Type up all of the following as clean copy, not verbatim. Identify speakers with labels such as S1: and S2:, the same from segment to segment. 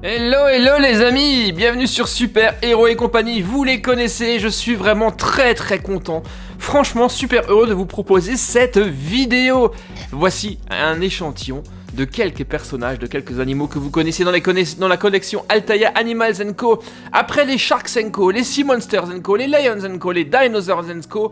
S1: Hello, hello les amis, bienvenue sur Super Héros et compagnie, vous les connaissez, je suis vraiment très content, franchement super heureux de vous proposer cette vidéo. Voici un échantillon de quelques personnages, de quelques animaux que vous connaissez dans la collection Altaïa Animals & Co. Après les Sharks & Co, les Sea Monsters & Co, les Lions & Co, les Dinosaurs & Co,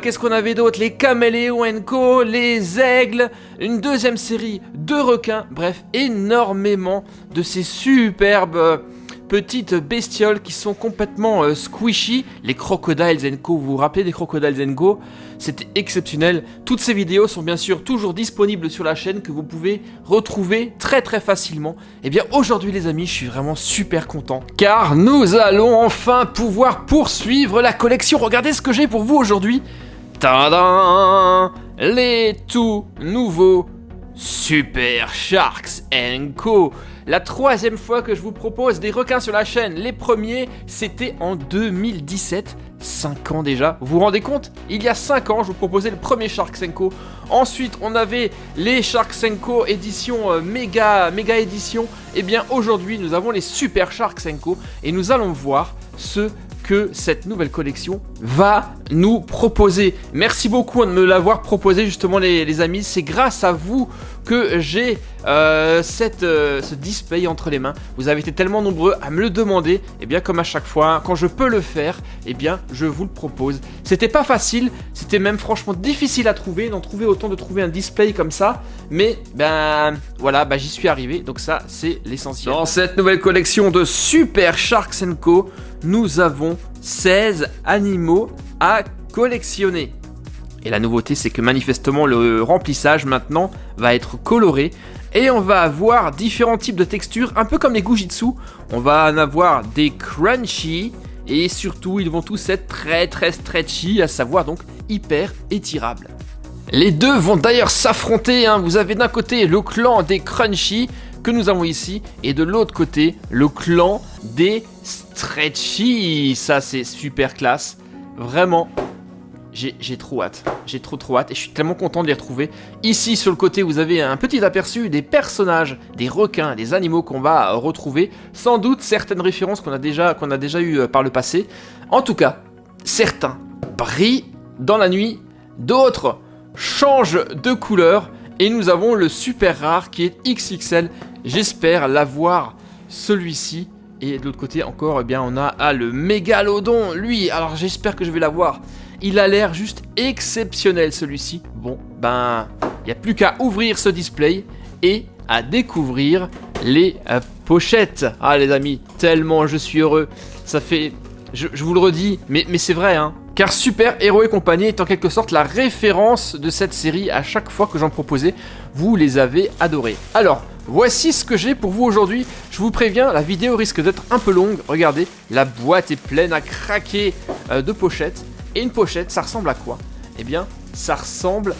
S1: qu'est-ce qu'on avait d'autre? Les Caméléons & Co, les Aigles, une deuxième série de requins, bref, énormément de ces superbes petites bestioles qui sont complètement squishy. Les Crocodiles & Co, vous vous rappelez des Crocodiles & Co? C'était exceptionnel. Toutes ces vidéos sont bien sûr toujours disponibles sur la chaîne que vous pouvez retrouver très facilement. Et bien aujourd'hui les amis, je suis vraiment super content car nous allons enfin pouvoir poursuivre la collection. Regardez ce que j'ai pour vous aujourd'hui. Tadam! Les tout nouveaux Super Sharks & Co. La troisième fois que je vous propose des requins sur la chaîne. Les premiers, c'était en 2017. 5 ans déjà. Vous vous rendez compte? Il y a 5 ans, je vous proposais le premier Sharks & Co. Ensuite, on avait les Sharks & Co. édition méga édition. Et bien aujourd'hui, nous avons les Super Sharks & Co. Et nous allons voir ce que cette nouvelle collection va nous proposer. Merci beaucoup de me l'avoir proposé justement les amis, c'est grâce à vous que j'ai ce display entre les mains. Vous avez été tellement nombreux à me le demander, et bien comme à chaque fois, quand je peux le faire, et bien je vous le propose. C'était pas facile, c'était même franchement difficile à trouver, d'en trouver autant, de trouver un display comme ça, mais ben voilà, j'y suis arrivé, donc ça c'est l'essentiel. Dans cette nouvelle collection de Super Sharks & Co, nous avons 16 animaux à collectionner. Et la nouveauté, c'est que manifestement le remplissage maintenant va être coloré et on va avoir différents types de textures, un peu comme les Gujitsu. On va en avoir des crunchy et surtout ils vont tous être très stretchy, à savoir donc hyper étirables. Les deux vont d'ailleurs s'affronter, hein. Vous avez d'un côté le clan des crunchy que nous avons ici et de l'autre côté le clan des stretchy. Ça c'est super classe, vraiment. J'ai trop hâte, j'ai trop hâte et je suis tellement content de les retrouver. Ici sur le côté vous avez un petit aperçu des personnages, des requins, des animaux qu'on va retrouver. Sans doute certaines références qu'on a déjà eues par le passé. En tout cas, certains brillent dans la nuit, d'autres changent de couleur. Et nous avons le super rare qui est XXL, j'espère l'avoir celui-ci. Et de l'autre côté encore, eh bien, on a le mégalodon, lui, alors j'espère que je vais l'avoir. Il a l'air juste exceptionnel celui-ci. Bon, il n'y a plus qu'à ouvrir ce display et à découvrir les pochettes. Ah les amis, tellement je suis heureux. Ça fait, je vous le redis, mais c'est vrai, hein. Car Super Héros et compagnie est en quelque sorte la référence de cette série. À chaque fois que j'en proposais, vous les avez adorés. Alors, voici ce que j'ai pour vous aujourd'hui. Je vous préviens, la vidéo risque d'être un peu longue. Regardez, la boîte est pleine à craquer de pochettes. Et une pochette, ça ressemble à quoi? Eh bien, ça ressemble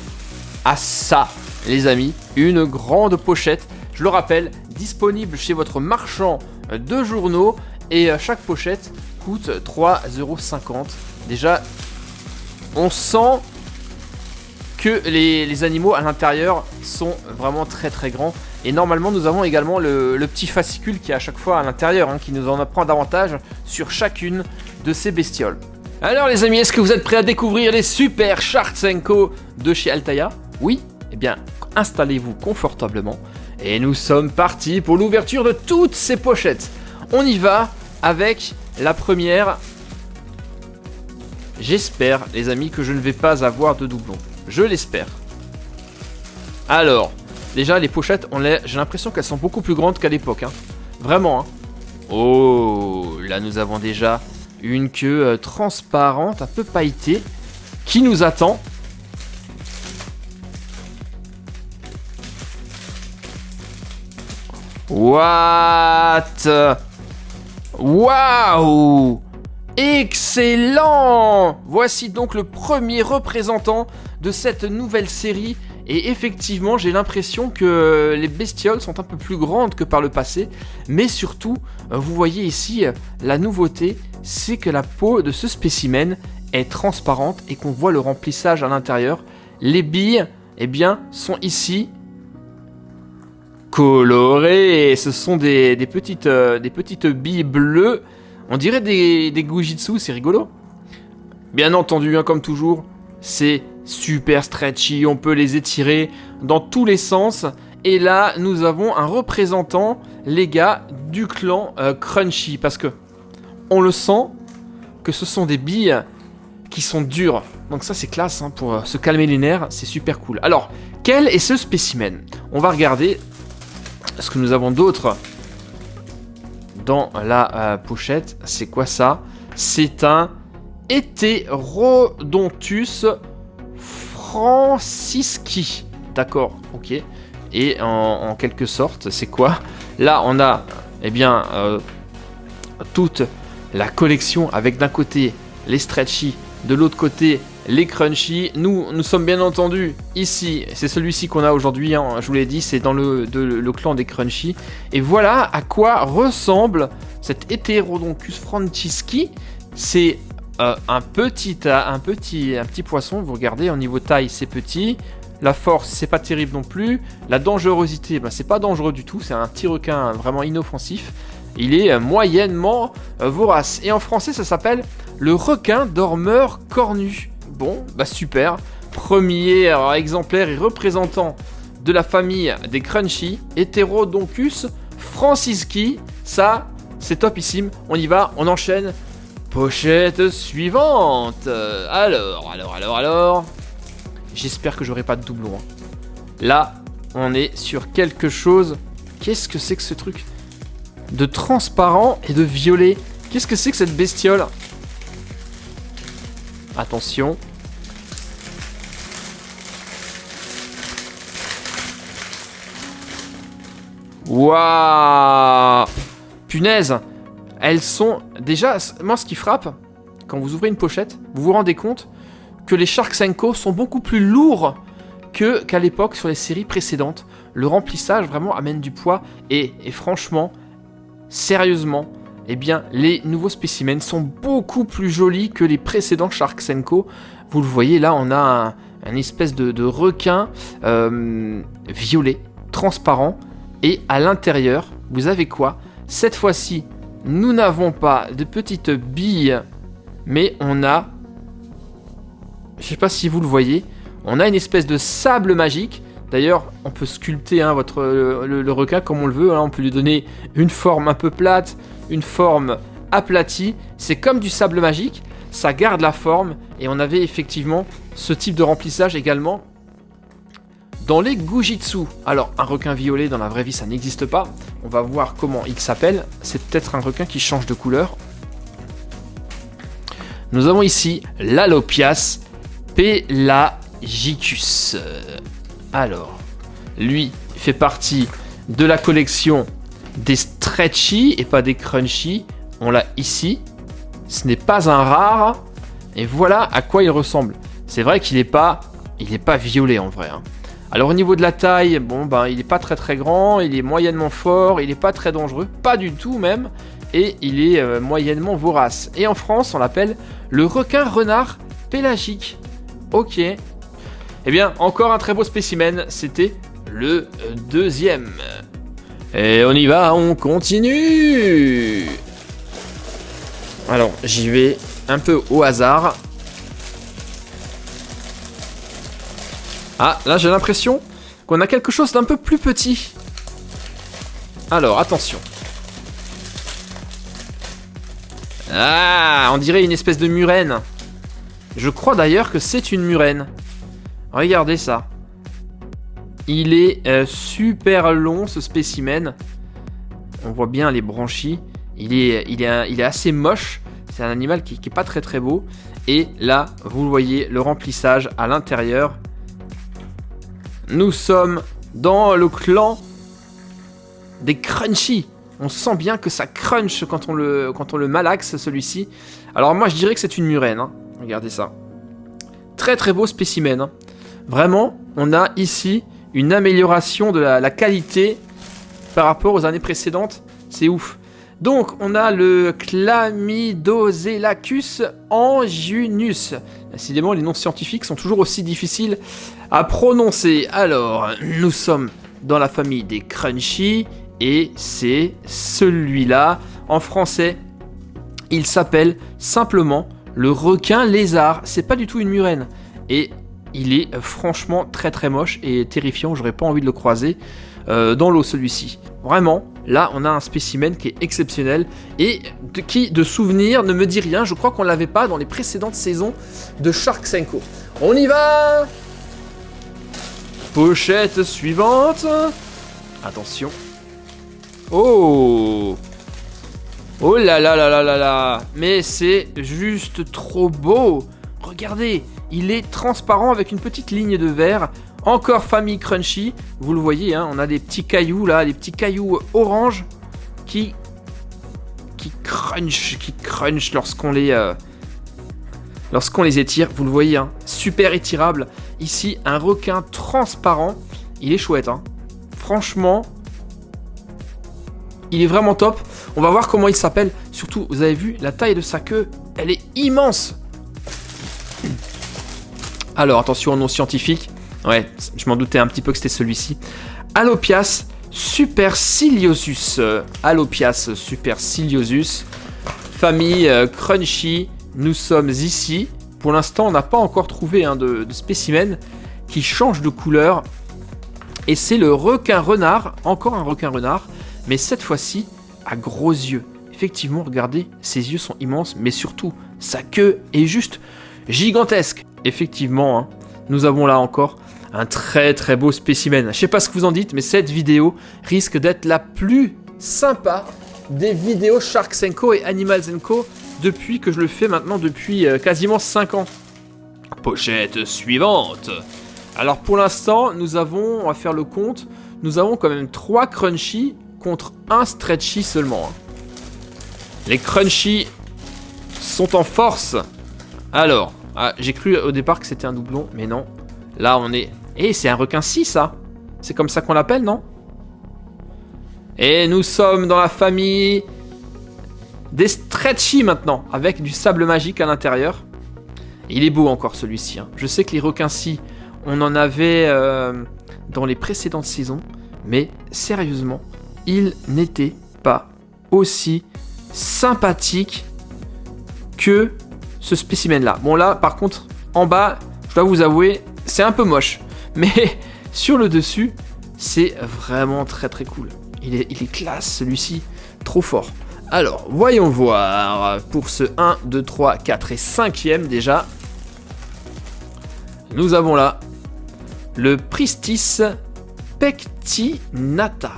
S1: à ça, les amis. Une grande pochette, je le rappelle, disponible chez votre marchand de journaux. Et chaque pochette coûte 3,50 €. Déjà, on sent que les animaux à l'intérieur sont vraiment très grands. Et normalement, nous avons également le petit fascicule qui est à chaque fois à l'intérieur, hein, qui nous en apprend davantage sur chacune de ces bestioles. Alors les amis, est-ce que vous êtes prêts à découvrir les Super Sharks & Co de chez Altaïa? Oui? Eh bien, installez-vous confortablement. Et nous sommes partis pour l'ouverture de toutes ces pochettes. On y va avec la première. J'espère, les amis, que je ne vais pas avoir de doublons. Je l'espère. Alors, déjà, les pochettes, j'ai l'impression qu'elles sont beaucoup plus grandes qu'à l'époque. Hein. Vraiment. Hein. Oh, là, nous avons déjà une queue transparente, un peu pailletée, qui nous attend. What? Waouh! Excellent! Voici donc le premier représentant de cette nouvelle série. Et effectivement, j'ai l'impression que les bestioles sont un peu plus grandes que par le passé. Mais surtout, vous voyez ici, la nouveauté, c'est que la peau de ce spécimen est transparente et qu'on voit le remplissage à l'intérieur. Les billes, eh bien, sont ici. colorées. Ce sont des petites billes bleues. On dirait des Gujitsu, c'est rigolo. Bien entendu, hein, comme toujours, c'est super stretchy. On peut les étirer dans tous les sens. Et là, nous avons un représentant, les gars, du clan Crunchy. Parce que on le sent que ce sont des billes qui sont dures. Donc ça, c'est classe, hein, pour se calmer les nerfs. C'est super cool. Alors, quel est ce spécimen? On va regarder ce que nous avons d'autre dans la pochette. C'est quoi ça? C'est un Heterodontus francisci. D'accord, ok. Et en quelque sorte, c'est quoi? Là, on a, eh bien, toute la collection avec d'un côté les stretchy, de l'autre côté les crunchy. Nous sommes bien entendu ici, c'est celui-ci qu'on a aujourd'hui, hein, je vous l'ai dit, c'est dans le clan des crunchy. Et voilà à quoi ressemble cet Heterodontus francisci. C'est un petit poisson, vous regardez, au niveau taille c'est petit. La force, c'est pas terrible non plus. La dangerosité, ben, c'est pas dangereux du tout. C'est un petit requin vraiment inoffensif. Il est moyennement vorace. Et en français, ça s'appelle le requin dormeur cornu. Bon, bah super. Premier exemplaire et représentant de la famille des Crunchy, Heterodontus francisci. Ça, c'est topissime. On y va, on enchaîne. Pochette suivante. Alors. J'espère que j'aurai pas de doublon. Hein. Là, on est sur quelque chose. Qu'est-ce que c'est que ce truc de transparent et de violet? Qu'est-ce que c'est que cette bestiole? Attention. Waouh! Punaise! Elles sont... Déjà, moi ce qui frappe, quand vous ouvrez une pochette, vous vous rendez compte que les Shark Co sont beaucoup plus lourds qu'à l'époque sur les séries précédentes. Le remplissage vraiment amène du poids et franchement, sérieusement, eh bien, les nouveaux spécimens sont beaucoup plus jolis que les précédents Shark Co. Vous le voyez, là, on a un espèce de requin violet, transparent, et à l'intérieur, vous avez quoi? Cette fois-ci, nous n'avons pas de petites billes, mais on a... Je sais pas si vous le voyez, on a une espèce de sable magique. D'ailleurs, on peut sculpter hein, le requin comme on le veut. Hein. On peut lui donner une forme un peu plate, une forme aplatie. C'est comme du sable magique, ça garde la forme. Et on avait effectivement ce type de remplissage également dans les Gujitsu. Alors, un requin violet dans la vraie vie, ça n'existe pas. On va voir comment il s'appelle. C'est peut-être un requin qui change de couleur. Nous avons ici l'Alopias pelagicus. Alors, lui fait partie de la collection des stretchy et pas des crunchy. On l'a ici. Ce n'est pas un rare. Et voilà à quoi il ressemble. C'est vrai qu'il n'est pas violet en vrai. Hein. Alors au niveau de la taille, bon ben il n'est pas très grand. Il est moyennement fort. Il n'est pas très dangereux. Pas du tout même. Et il est moyennement vorace. Et en France, on l'appelle le requin renard pélagique. Ok. Eh bien, encore un très beau spécimen. C'était le deuxième. Et on y va, on continue. Alors, j'y vais un peu au hasard. Ah, là j'ai l'impression qu'on a quelque chose d'un peu plus petit. Alors, attention. Ah, on dirait une espèce de murène. Je crois d'ailleurs que c'est une murène. Regardez ça. Il est super long ce spécimen. On voit bien les branchies. Il est assez moche. C'est un animal qui est pas très beau. Et là, vous voyez le remplissage à l'intérieur. Nous sommes dans le clan des Crunchy. On sent bien que ça crunch quand on le malaxe celui-ci. Alors moi je dirais que c'est une murène. Hein. Regardez ça. Très beau spécimen. Hein. Vraiment, on a ici une amélioration de la qualité par rapport aux années précédentes. C'est ouf. Donc, on a le Chlamydoselacus angunus. Décidément, les noms scientifiques sont toujours aussi difficiles à prononcer. Alors, nous sommes dans la famille des Crunchy. Et c'est celui-là. En français, il s'appelle simplement le requin lézard. C'est pas du tout une murène. Et il est franchement très très moche et terrifiant. J'aurais pas envie de le croiser dans l'eau celui-ci. Vraiment, là on a un spécimen qui est exceptionnel et qui de souvenir ne me dit rien. Je crois qu'on l'avait pas dans les précédentes saisons de Shark Co. On y va! Pochette suivante. Attention. Oh! Oh là là là là là là! Mais c'est juste trop beau! Regardez, il est transparent avec une petite ligne de verre. Encore famille Crunchy. Vous le voyez, hein, on a des petits cailloux là, des petits cailloux orange qui crunch lorsqu'on les étire. Vous le voyez, hein, super étirable. Ici, un requin transparent. Il est chouette, hein. Franchement, il est vraiment top. On va voir comment il s'appelle. Surtout, vous avez vu, la taille de sa queue, elle est immense. Alors, attention au nom scientifique. Ouais, je m'en doutais un petit peu que c'était celui-ci. Alopias superciliosus. Alopias superciliosus. Famille Crunchy. Nous sommes ici. Pour l'instant, on n'a pas encore trouvé de spécimen qui change de couleur. Et c'est le requin-renard. Encore un requin-renard. Mais cette fois-ci, à gros yeux. Effectivement, regardez, ses yeux sont immenses. Mais surtout, sa queue est juste gigantesque. Effectivement, hein, nous avons là encore un très très beau spécimen. Je sais pas ce que vous en dites, mais cette vidéo risque d'être la plus sympa des vidéos Shark Co et Animals Co depuis que je le fais maintenant depuis quasiment 5 ans. Pochette suivante. Alors pour l'instant, nous avons, on va faire le compte, nous avons quand même 3 Crunchy contre 1 Stretchy seulement. Les Crunchy sont en force. Alors, j'ai cru au départ que c'était un doublon, mais non. Là, on est... Eh, c'est un requin-ci, ça. C'est comme ça qu'on l'appelle, non? Et nous sommes dans la famille des Stretchy maintenant, avec du sable magique à l'intérieur. Il est beau encore, celui-ci. Hein. Je sais que les requins-ci, on en avait dans les précédentes saisons, mais sérieusement, il n'était pas aussi sympathique que ce spécimen-là. Bon, là, par contre, en bas, je dois vous avouer, c'est un peu moche. Mais sur le dessus, c'est vraiment très très cool. Il est classe, celui-ci. Trop fort. Alors, voyons voir. Pour ce 1, 2, 3, 4 et 5e déjà, nous avons là le Pristis pectinata.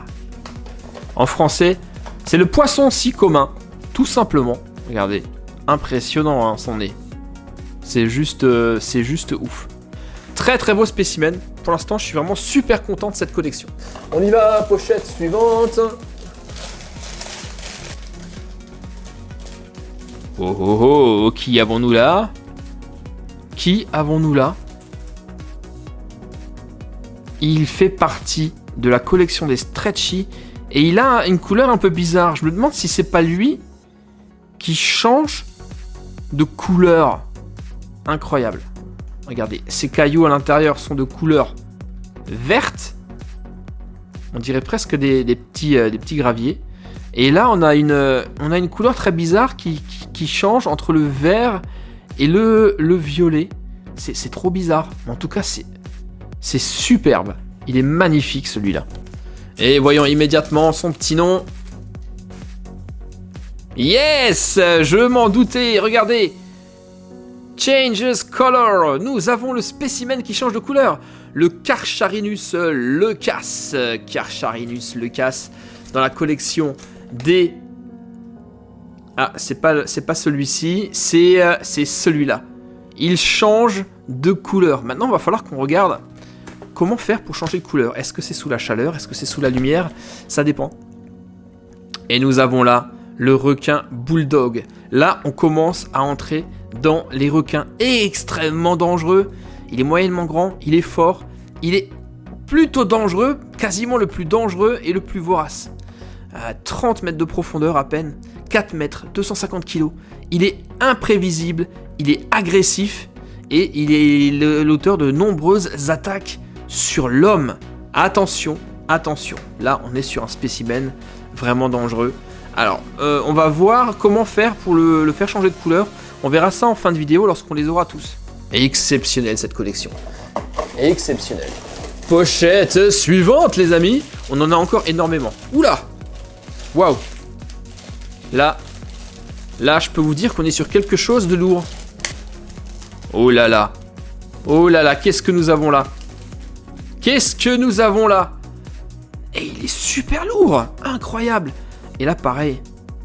S1: En français, c'est le poisson-ci commun, tout simplement. Regardez, impressionnant hein, son nez. C'est juste ouf. Très très beau spécimen. Pour l'instant, je suis vraiment super content de cette collection. On y va, pochette suivante. Oh oh oh, qui avons-nous là? Qui avons-nous là? Il fait partie de la collection des Stretchy et il a une couleur un peu bizarre. Je me demande si c'est pas lui qui change de couleur. Incroyable. Regardez, ces cailloux à l'intérieur sont de couleur verte. On dirait presque des petits graviers. Et là, on a une couleur très bizarre qui change entre le vert et le violet. C'est trop bizarre. En tout cas, c'est superbe. Il est magnifique, celui-là. Et voyons immédiatement son petit nom. Yes! Je m'en doutais. Regardez. Changes color. Nous avons le spécimen qui change de couleur. Le Carcharinus leucas. Carcharinus leucas. Dans la collection des... Ah, c'est pas celui-ci. C'est celui-là. Il change de couleur. Maintenant, il va falloir qu'on regarde comment faire pour changer de couleur. Est-ce que c'est sous la chaleur? Est-ce que c'est sous la lumière? Ça dépend. Et nous avons là le requin bulldog. Là, on commence à entrer dans les requins extrêmement dangereux. Il est moyennement grand, il est fort, il est plutôt dangereux, quasiment le plus dangereux et le plus vorace. 30 mètres de profondeur à peine, 4 mètres, 250 kilos. Il est imprévisible, il est agressif et il est l'auteur de nombreuses attaques sur l'homme. Attention, attention, là on est sur un spécimen vraiment dangereux. Alors, on va voir comment faire pour le faire changer de couleur. On verra ça en fin de vidéo lorsqu'on les aura tous. Exceptionnelle cette collection. Exceptionnelle. Pochette suivante les amis. On en a encore énormément. Oula. Waouh. Là, je peux vous dire qu'on est sur quelque chose de lourd. Oh là là. Oh là là, qu'est-ce que nous avons là? Qu'est-ce que nous avons là? Et il est super lourd. Incroyable. Et là, pareil,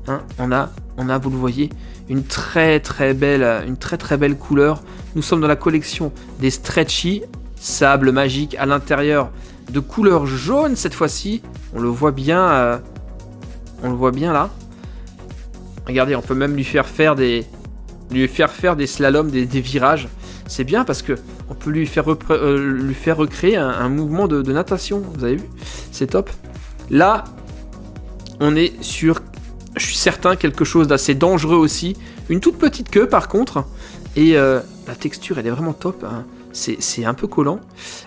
S1: hein, on a, vous le voyez, une très très belle couleur. Nous sommes dans la collection des Stretchy, sable magique à l'intérieur de couleur jaune cette fois-ci. On le voit bien là. Regardez, on peut même lui faire faire des slaloms, des virages. C'est bien parce que on peut lui faire recréer un mouvement de natation. Vous avez vu? C'est top. Là, on est sur, je suis certain, quelque chose d'assez dangereux aussi. Une toute petite queue par contre. Et la texture, elle est vraiment top. Hein. C'est un peu collant.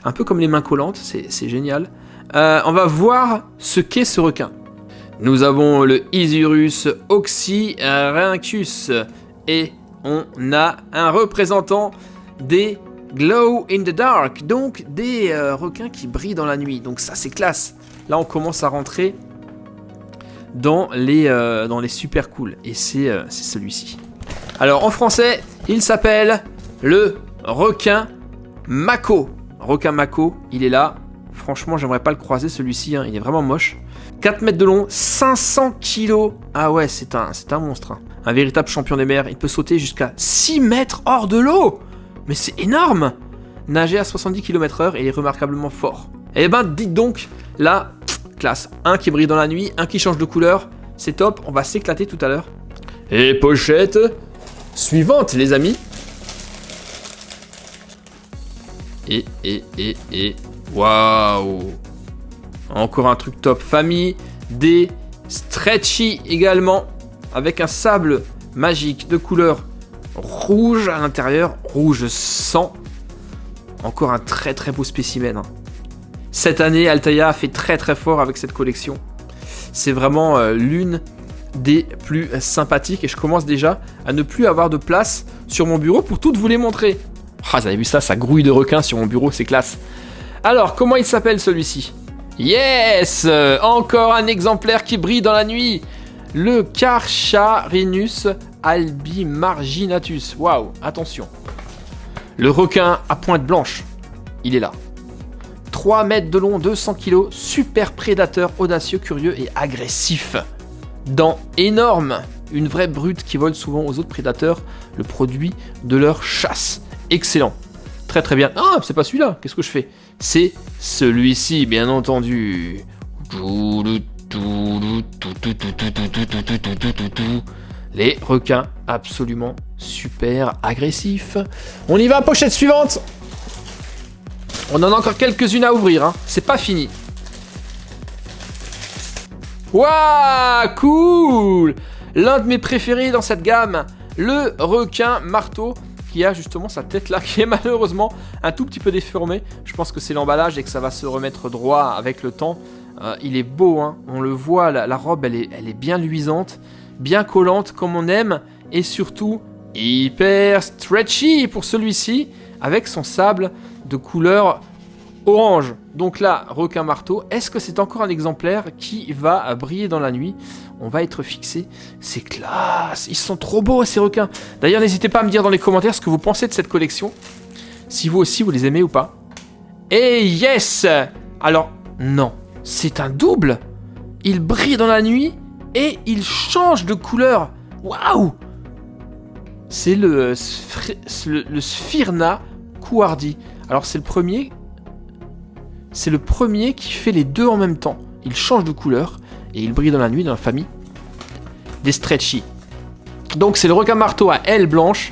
S1: Un peu comme les mains collantes. C'est génial. On va voir ce qu'est ce requin. Nous avons le Isurus oxyrhynchus. Et on a un représentant des Glow in the Dark. Donc des requins qui brillent dans la nuit. Donc ça, c'est classe. Là, on commence à rentrer dans les super cool. Et c'est celui-ci. Alors en français, il s'appelle le requin Mako. Requin Mako, il est là. Franchement, j'aimerais pas le croiser celui-ci, hein. Il est vraiment moche. 4 mètres de long, 500 kilos. Ah ouais, c'est un monstre. Hein. Un véritable champion des mers. Il peut sauter jusqu'à 6 mètres hors de l'eau. Mais c'est énorme. Nager à 70 km/h et il est remarquablement fort. Eh ben, dites donc, là, classe. Un qui brille dans la nuit, un qui change de couleur. C'est top, on va s'éclater tout à l'heure. Et pochette suivante, les amis. Et waouh. Encore un truc top. Famille des Stretchy également. Avec un sable magique de couleur rouge à l'intérieur. Rouge sang. Encore un très très beau spécimen. Hein. Cette année, Altaïa a fait très très fort avec cette collection. C'est vraiment l'une des plus sympathiques. Et je commence déjà à ne plus avoir de place sur mon bureau pour toutes vous les montrer. Ah, vous avez vu ça, ça grouille de requins sur mon bureau, c'est classe. Alors, comment il s'appelle celui-ci? Yes! Encore un exemplaire qui brille dans la nuit. Le Carcharinus albimarginatus. Waouh, attention. Le requin à pointe blanche. Il est là. 3 mètres de long, 200 kg, super prédateur, audacieux, curieux et agressif. Dents énormes. Une vraie brute qui vole souvent aux autres prédateurs le produit de leur chasse. Excellent. Très très bien. Ah, c'est pas celui-là. Qu'est-ce que je fais? C'est celui-ci, bien entendu. Les requins absolument super agressifs. On y va, pochette suivante. On en a encore quelques-unes à ouvrir, hein. C'est pas fini. Waouh, cool. L'un de mes préférés dans cette gamme, le requin marteau, qui a justement sa tête là, qui est malheureusement un tout petit peu déformée. Je pense que c'est l'emballage et que ça va se remettre droit avec le temps. Il est beau, hein. On le voit, la robe, elle est bien luisante, bien collante comme on aime, et surtout hyper stretchy pour celui-ci, avec son sable de couleur orange. Donc là, requin marteau, est-ce que c'est encore un exemplaire qui va briller dans la nuit? On va être fixé. C'est classe, ils sont trop beaux ces requins. D'ailleurs, n'hésitez pas à me dire dans les commentaires ce que vous pensez de cette collection. Si vous aussi, vous les aimez ou pas. Et yes! Alors, non, c'est un double. Il brille dans la nuit et il change de couleur. Waouh! C'est le Sphyrna couardi. Alors, c'est le premier qui fait les deux en même temps. Il change de couleur et il brille dans la nuit dans la famille des Stretchy. Donc c'est le requin marteau à ailes blanches.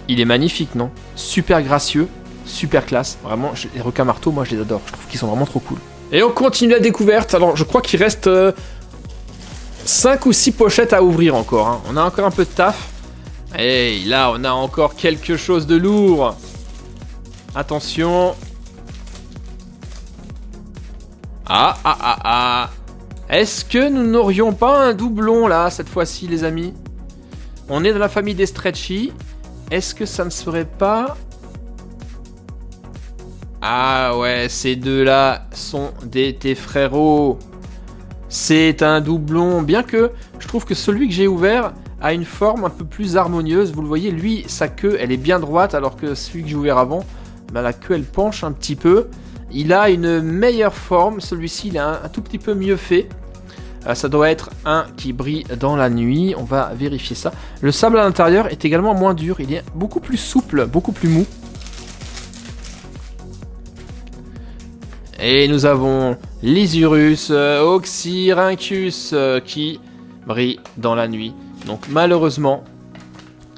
S1: Il est magnifique, non? Super gracieux, super classe. Vraiment, les requins marteaux, moi je les adore. Je trouve qu'ils sont vraiment trop cool. Et on continue la découverte. Alors je crois qu'il reste 5 ou 6 pochettes à ouvrir encore. Hein. On a encore un peu de taf. Et là, on a encore quelque chose de lourd. Attention. Ah, ah, ah, ah. Est-ce que nous n'aurions pas un doublon, là, cette fois-ci, les amis? On est dans la famille des Stretchy. Est-ce que ça ne serait pas... Ah ouais, ces deux-là sont tes frérots. C'est un doublon. Bien que je trouve que celui que j'ai ouvert a une forme un peu plus harmonieuse. Vous le voyez, lui, sa queue, elle est bien droite, alors que celui que j'ai ouvert avant, bah, la queue, elle penche un petit peu. Il a une meilleure forme. Celui-ci, il est un tout petit peu mieux fait. Ça doit être un qui brille dans la nuit. On va vérifier ça. Le sable à l'intérieur est également moins dur. Il est beaucoup plus souple, beaucoup plus mou. Et nous avons l'Isurus Oxyrhynchus qui brille dans la nuit. Donc malheureusement,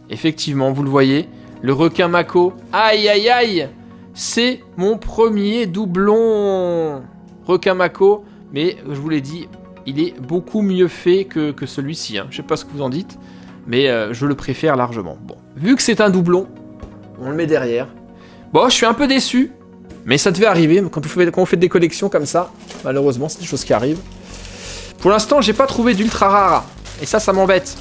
S1: effectivement, vous le voyez, le requin Mako, aïe aïe aïe, c'est mon premier doublon requin Mako. Mais je vous l'ai dit, il est beaucoup mieux fait que celui-ci. Hein. Je sais pas ce que vous en dites, mais je le préfère largement. Bon, vu que c'est un doublon, on le met derrière. Bon, je suis un peu déçu. Mais ça devait arriver, quand on fait des collections comme ça, malheureusement, c'est des choses qui arrivent. Pour l'instant, j'ai pas trouvé d'ultra rare. Et ça m'embête.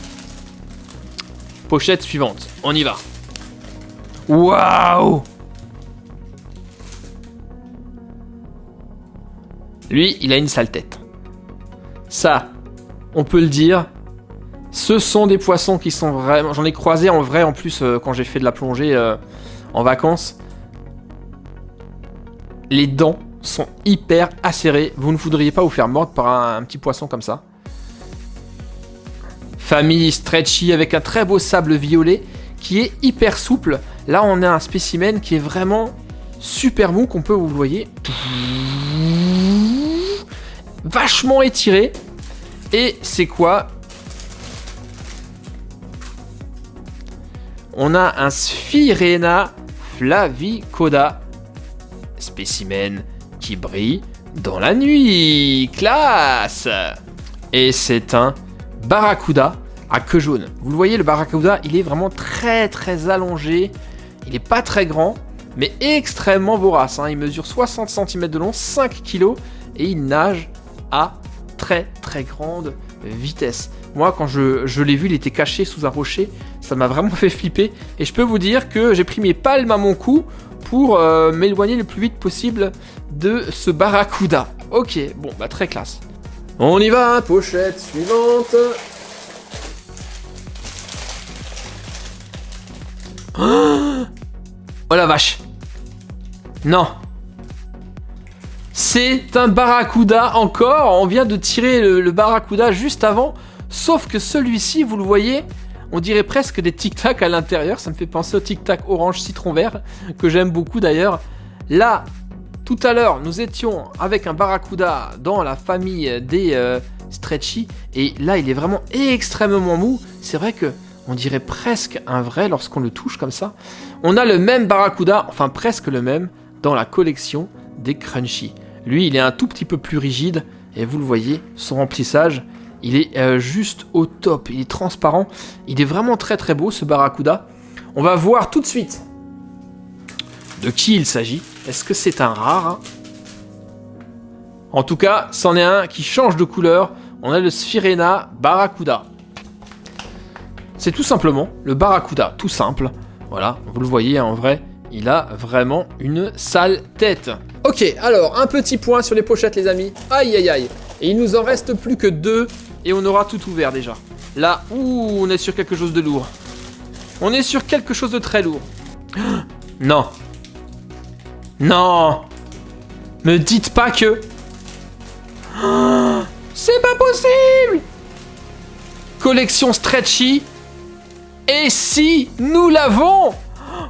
S1: Pochette suivante, on y va. Waouh! Lui, il a une sale tête. Ça, on peut le dire. Ce sont des poissons qui sont vraiment... J'en ai croisé en vrai, en plus, quand j'ai fait de la plongée en vacances. Les dents sont hyper acérées. Vous ne voudriez pas vous faire mordre par un petit poisson comme ça. Famille Stretchy avec un très beau sable violet qui est hyper souple. Là, on a un spécimen qui est vraiment super mou, qu'on peut, vous voyez, vachement étiré. Et c'est quoi? On a un Sphyrena flavicoda. Spécimen qui brille dans la nuit. Classe! Et c'est un barracuda à queue jaune. Vous le voyez, le barracuda, il est vraiment très très allongé. Il n'est pas très grand, mais extrêmement vorace. Hein. Il mesure 60 cm de long, 5 kg, et il nage à très très grande vitesse. Moi, quand je l'ai vu, il était caché sous un rocher. Ça m'a vraiment fait flipper. Et je peux vous dire que j'ai pris mes palmes à mon cou pour m'éloigner le plus vite possible de ce barracuda. Ok, bon, bah très classe. On y va, pochette suivante. Oh la vache. Non. C'est un barracuda encore. On vient de tirer le barracuda juste avant. Sauf que celui-ci, vous le voyez, on dirait presque des tic-tac à l'intérieur. Ça me fait penser au tic-tac orange citron vert, que j'aime beaucoup d'ailleurs. Là, tout à l'heure, nous étions avec un barracuda dans la famille des Stretchy. Et là, il est vraiment extrêmement mou. C'est vrai que on dirait presque un vrai lorsqu'on le touche comme ça. On a le même barracuda, enfin presque le même, dans la collection des Crunchy. Lui, il est un tout petit peu plus rigide. Et vous le voyez, son remplissage, il est juste au top. Il est transparent. Il est vraiment très très beau, ce barracuda. On va voir tout de suite de qui il s'agit. Est-ce que c'est un rare, hein? En tout cas, c'en est un qui change de couleur. On a le Sphyrena barracuda. C'est tout simplement le barracuda, tout simple. Voilà, vous le voyez, en vrai, il a vraiment une sale tête. Ok, alors, un petit point sur les pochettes, les amis. Aïe, aïe, aïe. Et il nous en reste plus que 2, et on aura tout ouvert déjà. Là, ouh, on est sur quelque chose de lourd. On est sur quelque chose de très lourd. Non. Non. Me dites pas que... C'est pas possible. Collection Stretchy. Et si nous l'avons?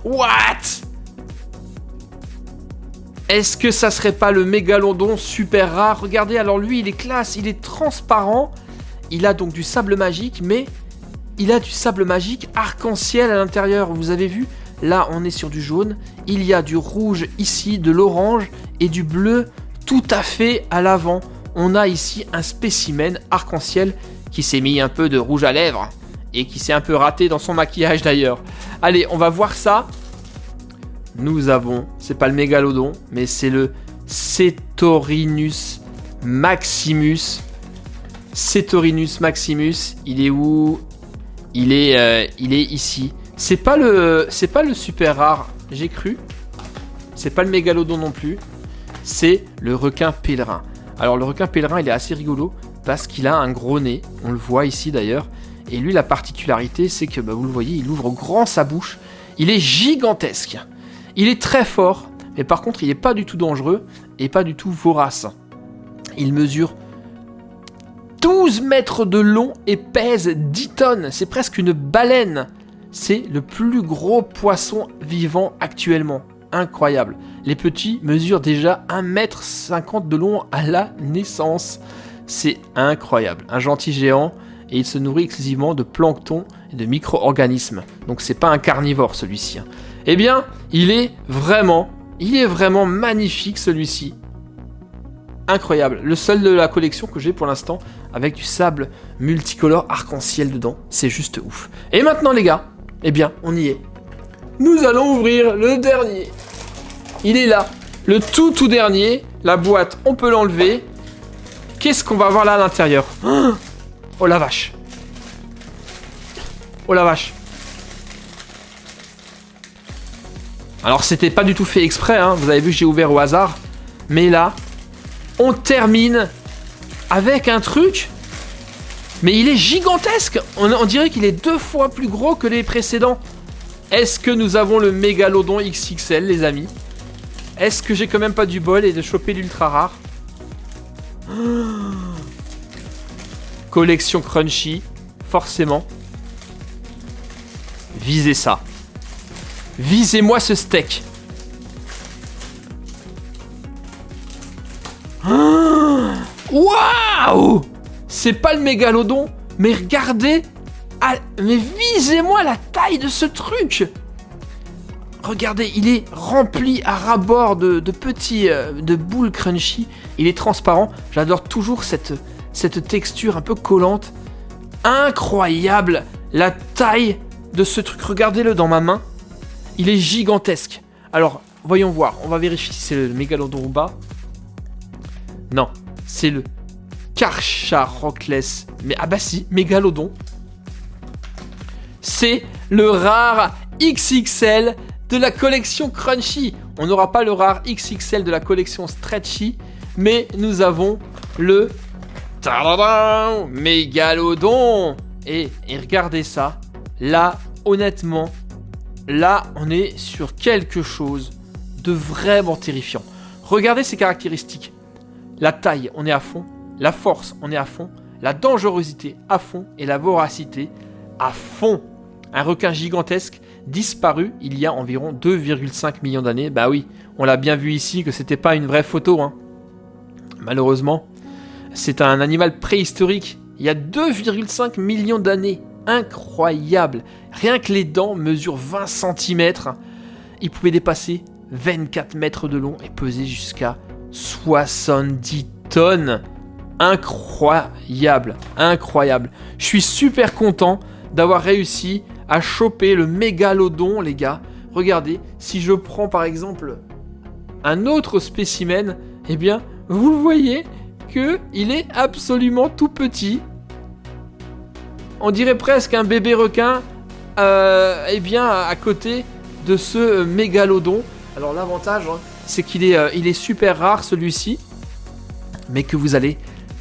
S1: What? Est-ce que ça serait pas le mégalodon super rare? Regardez, alors lui, il est classe, il est transparent. Il a donc du sable magique, mais il a du sable magique arc-en-ciel à l'intérieur. Vous avez vu? Là, on est sur du jaune. Il y a du rouge ici, de l'orange et du bleu tout à fait à l'avant. On a ici un spécimen arc-en-ciel qui s'est mis un peu de rouge à lèvres et qui s'est un peu raté dans son maquillage d'ailleurs. Allez, on va voir ça. Nous avons, c'est pas le mégalodon, mais c'est le Cetorinus Maximus. Cetorinus Maximus. Il est où? Il est ici. C'est pas le super rare, j'ai cru. C'est pas le mégalodon non plus. C'est le requin pèlerin. Alors le requin pèlerin, il est assez rigolo parce qu'il a un gros nez. On le voit ici d'ailleurs. Et lui, la particularité, c'est que, vous le voyez, il ouvre grand sa bouche. Il est gigantesque. Il est très fort. Mais par contre, il n'est pas du tout dangereux et pas du tout vorace. Il mesure 12 mètres de long et pèse 10 tonnes. C'est presque une baleine. C'est le plus gros poisson vivant actuellement. Incroyable. Les petits mesurent déjà 1,50 m de long à la naissance. C'est incroyable. Un gentil géant et il se nourrit exclusivement de plancton et de micro-organismes. Donc c'est pas un carnivore celui-ci. Eh bien, il est vraiment magnifique celui-ci. Incroyable. Le seul de la collection que j'ai pour l'instant avec du sable multicolore arc-en-ciel dedans. C'est juste ouf. Et maintenant les gars, eh bien, on y est. Nous allons ouvrir le dernier. Il est là. Le tout dernier. La boîte, on peut l'enlever. Qu'est-ce qu'on va voir là à l'intérieur? Oh la vache. Oh la vache. Alors c'était pas du tout fait exprès, hein. Vous avez vu que j'ai ouvert au hasard. Mais là, on termine avec un truc. Mais il est gigantesque. On dirait qu'il est 2 fois plus gros que les précédents. Est-ce que nous avons le mégalodon XXL, les amis? Est-ce que j'ai quand même pas du bol et de choper l'ultra rare? Collection Crunchy, forcément. Visez ça. Visez-moi ce steak. Waouh! C'est pas le mégalodon, mais regardez. Mais visez-moi la taille de ce truc. Regardez, il est rempli à ras-bord de petits de boules crunchy. Il est transparent. J'adore toujours cette texture un peu collante. Incroyable la taille de ce truc. Regardez-le dans ma main. Il est gigantesque. Alors, voyons voir. On va vérifier si c'est le mégalodon ou pas. Non, c'est le Carcharodontes. Mais ah bah si, mégalodon. C'est le rare XXL de la collection Crunchy. On n'aura pas le rare XXL de la collection Stretchy, mais nous avons le mégalodon. Et regardez ça. Là, honnêtement, là, on est sur quelque chose de vraiment terrifiant. Regardez ses caractéristiques. La taille, on est à fond. La force, on est à fond. La dangerosité, à fond. Et la voracité, à fond. Un requin gigantesque disparu il y a environ 2,5 millions d'années. Bah oui, on l'a bien vu ici que c'était pas une vraie photo, hein. Malheureusement, c'est un animal préhistorique. Il y a 2,5 millions d'années. Incroyable. Rien que les dents mesurent 20 cm. Il pouvait dépasser 24 mètres de long et peser jusqu'à 70 tonnes. Incroyable. Incroyable. Je suis super content d'avoir réussi à choper le mégalodon, les gars. Regardez, si je prends par exemple un autre spécimen, eh bien, vous le voyez qu'il est absolument tout petit. On dirait presque un bébé requin, eh bien, à côté de ce mégalodon. Alors l'avantage, hein, c'est qu'il est, il est super rare celui-ci, mais que vous allez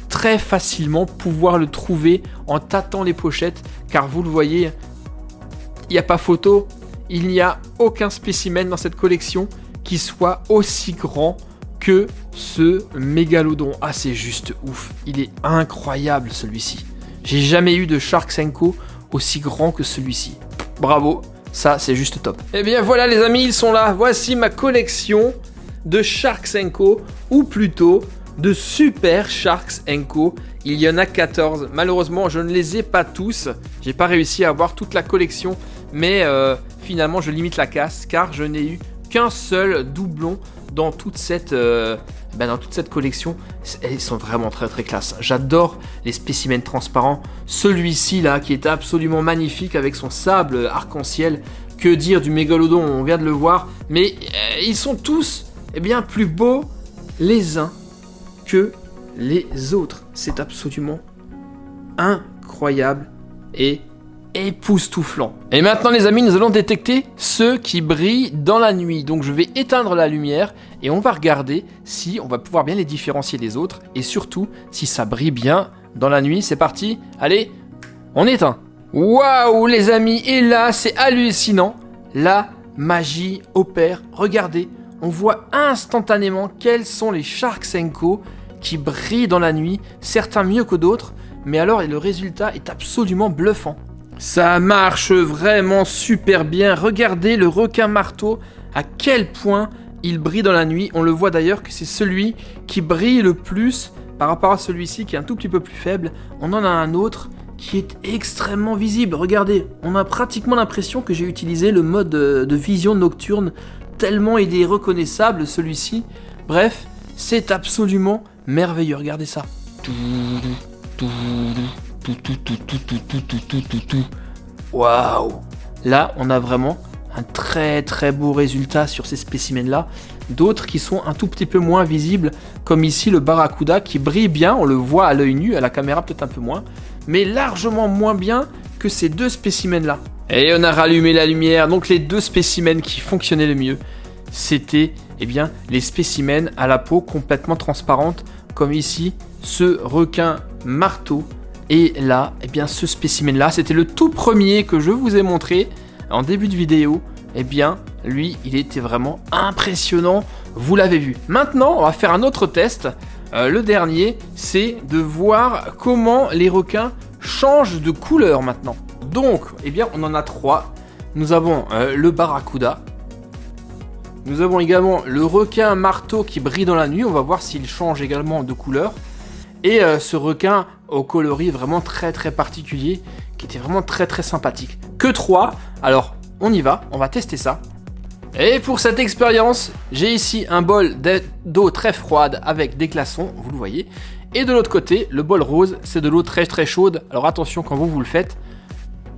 S1: très facilement pouvoir le trouver en tâtant les pochettes, car vous le voyez, il n'y a pas photo, il n'y a aucun spécimen dans cette collection qui soit aussi grand que ce mégalodon. Ah, c'est juste ouf, il est incroyable celui-ci. J'ai jamais eu de Shark & aussi grand que celui-ci. Bravo, ça c'est juste top. Et bien voilà les amis, ils sont là. Voici ma collection de Shark & ou plutôt de Super Shark & Co. Il y en a 14. Malheureusement, je ne les ai pas tous. J'ai pas réussi à avoir toute la collection, mais finalement, je limite la casse car je n'ai eu qu'un seul doublon dans toute cette collection. Ils sont vraiment très très classe. J'adore les spécimens transparents. Celui-ci là, qui est absolument magnifique avec son sable arc-en-ciel. Que dire du mégalodon, on vient de le voir. Mais ils sont tous, eh bien, plus beaux les uns que les autres. C'est absolument incroyable et époustouflant. Et maintenant les amis, nous allons détecter ceux qui brillent dans la nuit. Donc je vais éteindre la lumière et on va regarder si on va pouvoir bien les différencier des autres et surtout si ça brille bien dans la nuit. C'est parti, allez, on éteint. Waouh les amis, et là c'est hallucinant. La magie opère. Regardez, on voit instantanément quels sont les Shark Senko qui brillent dans la nuit, certains mieux que d'autres, mais alors le résultat est absolument bluffant. Ça marche vraiment super bien. Regardez le requin marteau, à quel point il brille dans la nuit. On le voit d'ailleurs que c'est celui qui brille le plus par rapport à celui-ci qui est un tout petit peu plus faible. On en a un autre qui est extrêmement visible. Regardez, on a pratiquement l'impression que j'ai utilisé le mode de vision nocturne tellement il est reconnaissable celui-ci. Bref, c'est absolument merveilleux. Regardez ça. Waouh! Là, on a vraiment un très très beau résultat sur ces spécimens-là. D'autres qui sont un tout petit peu moins visibles, comme ici le barracuda qui brille bien, on le voit à l'œil nu, à la caméra peut-être un peu moins, mais largement moins bien que ces deux spécimens-là. Et on a rallumé la lumière, donc les deux spécimens qui fonctionnaient le mieux, c'était les spécimens à la peau complètement transparente, comme ici ce requin marteau. Et là, ce spécimen-là, c'était le tout premier que je vous ai montré en début de vidéo. Lui, il était vraiment impressionnant, vous l'avez vu. Maintenant, on va faire un autre test. Le dernier, c'est de voir comment les requins changent de couleur maintenant. Donc, on en a 3. Nous avons le barracuda. Nous avons également le requin marteau qui brille dans la nuit. On va voir s'il change également de couleur. Et ce requin au coloris vraiment très très particulier, qui était vraiment très très sympathique. Que 3, alors on y va, on va tester ça. Et pour cette expérience, j'ai ici un bol d'eau très froide avec des glaçons, vous le voyez. Et de l'autre côté, le bol rose, c'est de l'eau très très chaude. Alors attention quand vous le faites,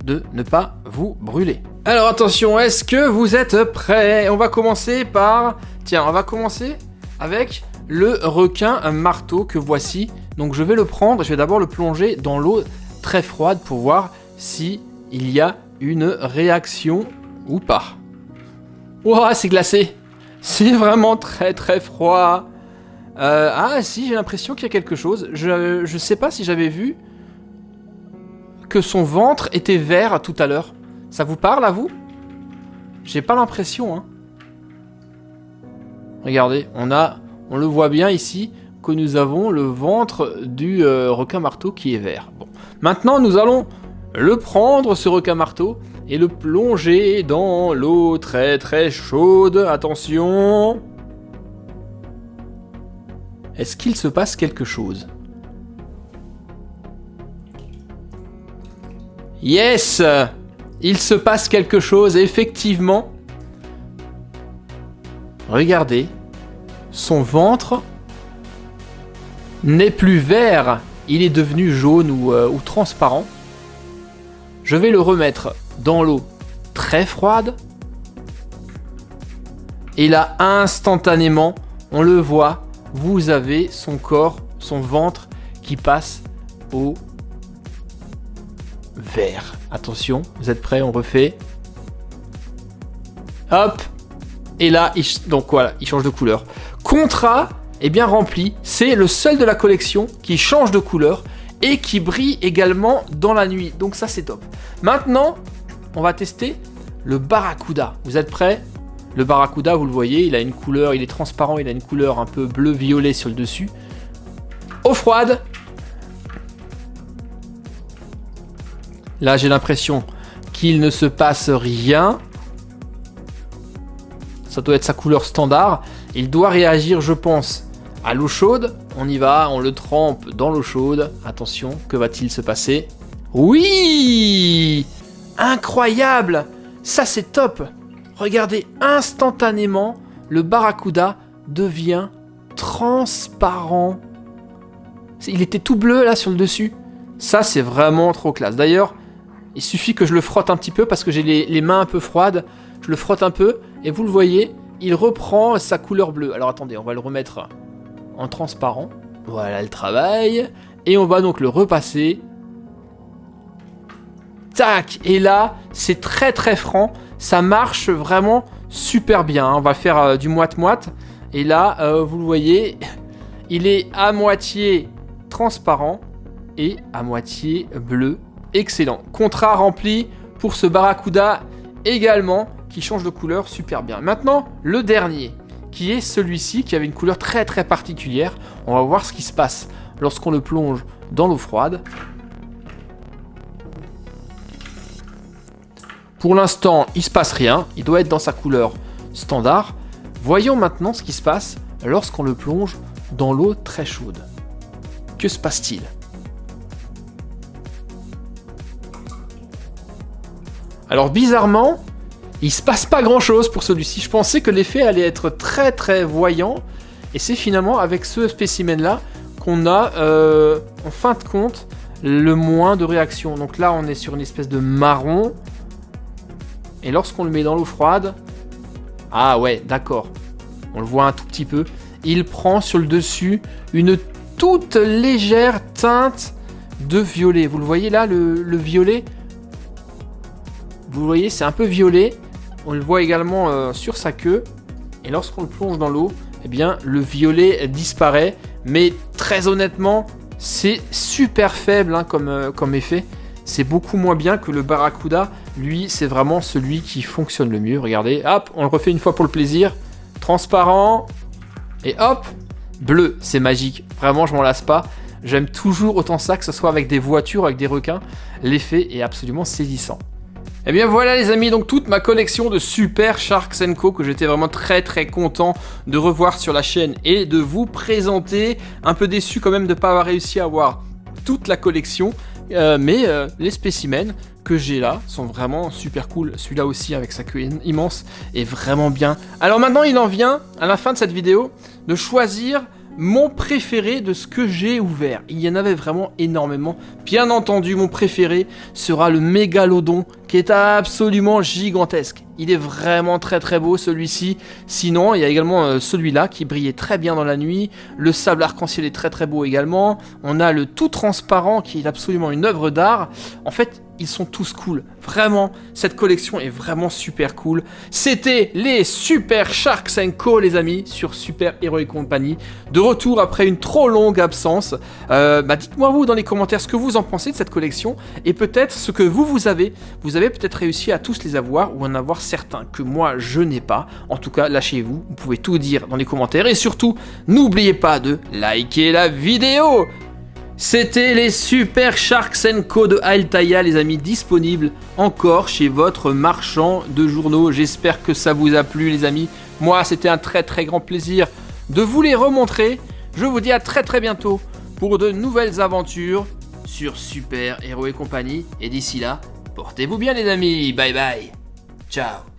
S1: de ne pas vous brûler. Alors attention, est-ce que vous êtes prêts? On va commencer par... Tiens, on va commencer avec le requin marteau que voici. Donc je vais le prendre, je vais d'abord le plonger dans l'eau très froide pour voir si il y a une réaction ou pas. Ouah, c'est glacé. C'est vraiment très très froid. Ah si, j'ai l'impression qu'il y a quelque chose. Je sais pas si j'avais vu que son ventre était vert tout à l'heure. Ça vous parle à vous? J'ai pas l'impression, hein. Regardez, on le voit bien ici que nous avons le ventre du requin marteau qui est vert. Bon. Maintenant, nous allons le prendre, ce requin marteau, et le plonger dans l'eau très très chaude. Attention! Est-ce qu'il se passe quelque chose? Yes! Il se passe quelque chose, effectivement. Regardez, son ventre n'est plus vert, il est devenu jaune ou transparent. Je vais le remettre dans l'eau très froide. Et là, instantanément, on le voit, vous avez son corps, son ventre qui passe au vert. Attention, vous êtes prêts? On refait. Hop! Et là, donc voilà, il change de couleur. Contrat bien rempli, c'est le seul de la collection qui change de couleur et qui brille également dans la nuit. Donc ça, c'est top. Maintenant, on va tester le barracuda. Vous êtes prêts? Le barracuda, vous le voyez, il a une couleur, il est transparent, il a une couleur un peu bleu-violet sur le dessus. Eau froide. Là, j'ai l'impression qu'il ne se passe rien. Ça doit être sa couleur standard. Il doit réagir, je pense, à l'eau chaude. On y va, on le trempe dans l'eau chaude. Attention, que va-t-il se passer? Oui! Incroyable! Ça, c'est top! Regardez, instantanément, le barracuda devient transparent. Il était tout bleu, là, sur le dessus. Ça, c'est vraiment trop classe. D'ailleurs, il suffit que je le frotte un petit peu parce que j'ai les mains un peu froides. Je le frotte un peu et vous le voyez, il reprend sa couleur bleue. Alors attendez, on va le remettre en transparent. Voilà le travail. Et on va donc le repasser. Tac. Et là, c'est très très franc. Ça marche vraiment super bien. On va faire du moite-moite. Et là, vous le voyez, il est à moitié transparent et à moitié bleu. Excellent. Contrat rempli pour ce Barracuda également, qui change de couleur super bien. Maintenant, le dernier, qui est celui-ci, qui avait une couleur très très particulière. On va voir ce qui se passe lorsqu'on le plonge dans l'eau froide. Pour l'instant, il se passe rien. Il doit être dans sa couleur standard. Voyons maintenant ce qui se passe lorsqu'on le plonge dans l'eau très chaude. Que se passe-t-il? Alors bizarrement, il se passe pas grand chose pour celui-ci. Je pensais que l'effet allait être très très voyant. Et c'est finalement avec ce spécimen là qu'on a en fin de compte le moins de réaction. Donc là on est sur une espèce de marron. Et lorsqu'on le met dans l'eau froide, ah ouais d'accord, on le voit un tout petit peu. Il prend sur le dessus une toute légère teinte de violet. Vous le voyez là, le violet? Vous le voyez, c'est un peu violet. On le voit également sur sa queue. Et lorsqu'on le plonge dans l'eau, eh bien, le violet disparaît. Mais très honnêtement, c'est super faible hein, comme effet. C'est beaucoup moins bien que le Barracuda. Lui, c'est vraiment celui qui fonctionne le mieux. Regardez, hop, on le refait une fois pour le plaisir. Transparent. Et hop, bleu, c'est magique. Vraiment, je m'en lasse pas. J'aime toujours autant ça, que ce soit avec des voitures, avec des requins. L'effet est absolument saisissant. Et bien voilà les amis, donc toute ma collection de Super Sharks & Co que j'étais vraiment très très content de revoir sur la chaîne et de vous présenter. Un peu déçu quand même de ne pas avoir réussi à avoir toute la collection, mais les spécimens que j'ai là sont vraiment super cool. Celui-là aussi avec sa queue immense est vraiment bien. Alors maintenant il en vient à la fin de cette vidéo de choisir mon préféré de ce que j'ai ouvert. Il y en avait vraiment énormément. Bien entendu, mon préféré sera le Mégalodon, qui est absolument gigantesque. Il est vraiment très très beau celui-ci. Sinon, il y a également celui-là qui brillait très bien dans la nuit. Le sable arc-en-ciel est très très beau également. On a le tout transparent qui est absolument une œuvre d'art. En fait, ils sont tous cool. Vraiment, cette collection est vraiment super cool. C'était les Super Sharks & Co les amis, sur Super Hero Company. De retour après une trop longue absence. Dites-moi vous dans les commentaires ce que vous en pensez de cette collection. Et peut-être ce que vous avez. Vous avez peut-être réussi à tous les avoir ou en avoir certains que moi je n'ai pas. En tout cas, lâchez-vous. Vous pouvez tout dire dans les commentaires. Et surtout, n'oubliez pas de liker la vidéo. C'était les Super Sharks & Co de Altaïa les amis, disponibles encore chez votre marchand de journaux. J'espère que ça vous a plu les amis. Moi c'était un très très grand plaisir de vous les remontrer. Je vous dis à très très bientôt pour de nouvelles aventures sur Super Hero Company. Et d'ici là, portez-vous bien les amis, bye bye, ciao.